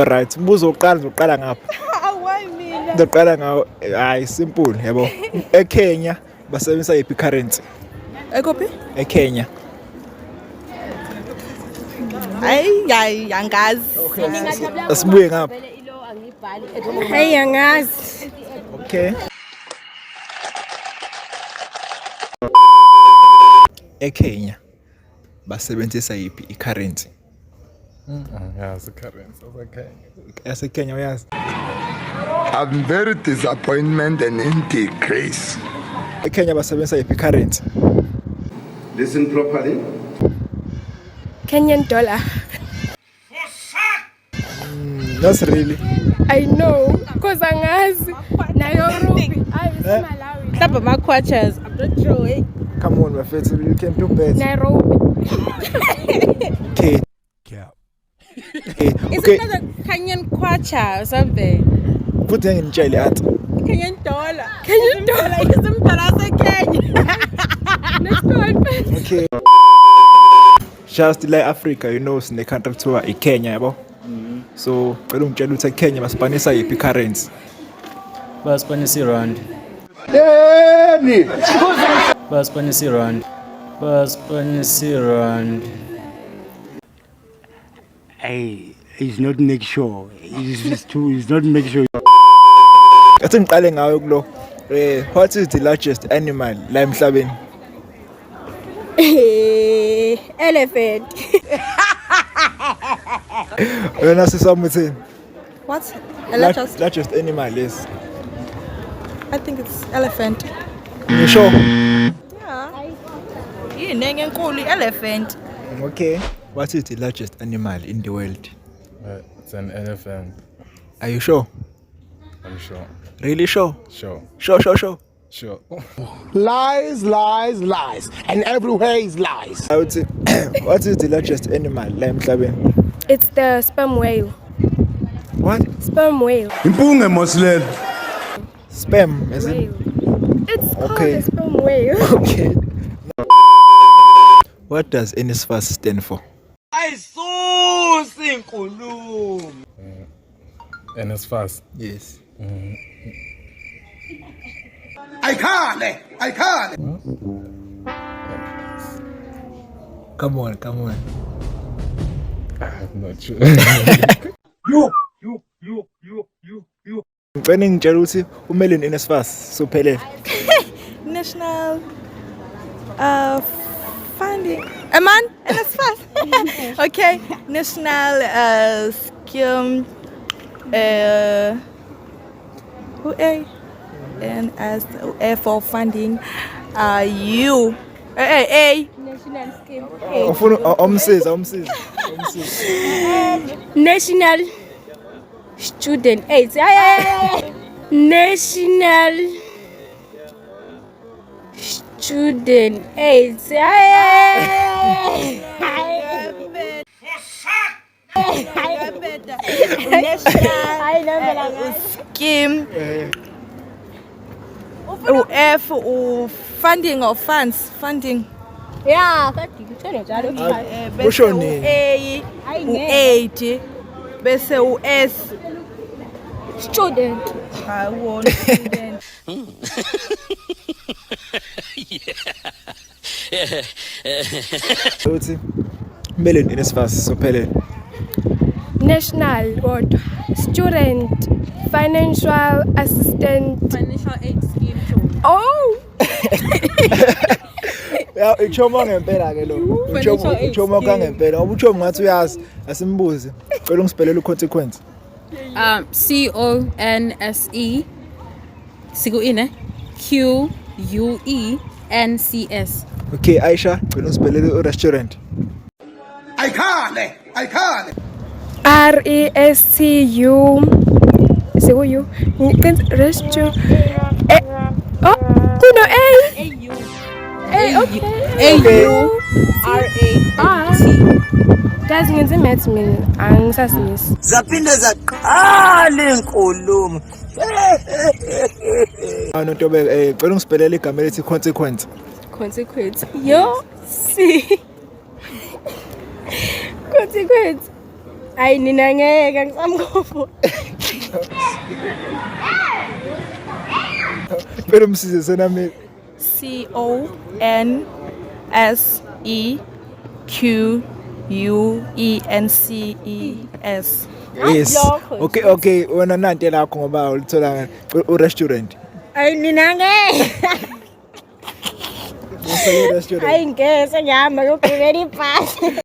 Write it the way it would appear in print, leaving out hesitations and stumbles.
Alright, mbuzo uqala ngapha. Why mina? Ngizoqala ngawo hayi simple yabo. EKenya basebenzisa yiphi currency? Ekophi? EKenya. Hayi angazi. Asibuye ngapha. Hayi angazi. Okay. EKenya basebenzisa yiphi i-currency? Yazi currency yaseKenya uyazi? I'm very disappointed and in disgrace. EKenya basebenzisa yiphi i-currency? Listen properly. Kenyan dollar. Not really. I know, cause angazi. Nairobi. Malawi. Mhlawumbe ama-quarters. I'm not sure. Come on, my friends, you can do better. Nairobi. Okay. Yeah. Is it not a Kenyan kwacha or something? Put them in jail, at. Kenyan dollar. Kenyan dollar. Is some dollar Kenya. Let's go on. Okay. Just like Africa, you know, the country tour in Kenya, yabo. So, I don't tell you to Kenya, but Spanish is a currency. But Spanish rand. But Spanish rand. But Spanish rand. He's not make sure. He's not make sure. I think calling out low. What is the largest animal la emhlabeni? Elephant. Wena sisamuthini? What? Largest animal is? I think it's elephant. You sure? Yeah. Yini elephant. Okay. What is the largest animal in the world? It's an elephant. Are you sure? I'm sure. Really sure? Sure. Sure. Lies, lies, lies. And everywhere is lies. I would say, what is the largest animal la emhlabeni? It's the sperm whale. What? Sperm whale. Impunge Muslim. Sperm, is it? Whale. It's called Okay. a sperm whale. Okay. What does NSFAS stand for? And it's fast. Yes. I can't. Come on. I'm not sure. You. Ngicela ngitshela ukuthi umele NSFAS sophelele. National funding. Man, and it's fast. Okay. National scheme. And as for funding, you. National scheme. Omsiza. National student aids. National student aids. National scheme. F funding of funds. Funding. Yeah, Usho nini? U8 bese US student. Student. Uthi umele NSFAS sophelele. National what? Student financial assistant. Financial aid scheme too. Oh. Ya ichoma ngempela ke lo. Ichoma ngempela. Ngoba uchomo ngathi uyazi asimbuze. Cela ungisipelele uconsequence. CONSE siku ine QUENCS. Okay, Aisha, cela ungisipelele urestaurant. I can't. RESTU. Siku you. Restaurant. Oh, kuno A. Okay. AURAT. Guys, ngenze maths mina angisasimiss. Zaphinde zaqala inkulumo. No Ntobe, cela ungisipelele igama elithi consequence. Consequence. Yo, see. Consequence. Ay nina ngeke ngisamkhuphu. Pero msize senami. CONSEQUENCES. Yes. Lokho. Okay, wena nanti lakho ngoba ulithola restaurant. Ay nina ngeke. Usele restaurant. Ay ngeke sengihamba ngiyogibela ibhasi.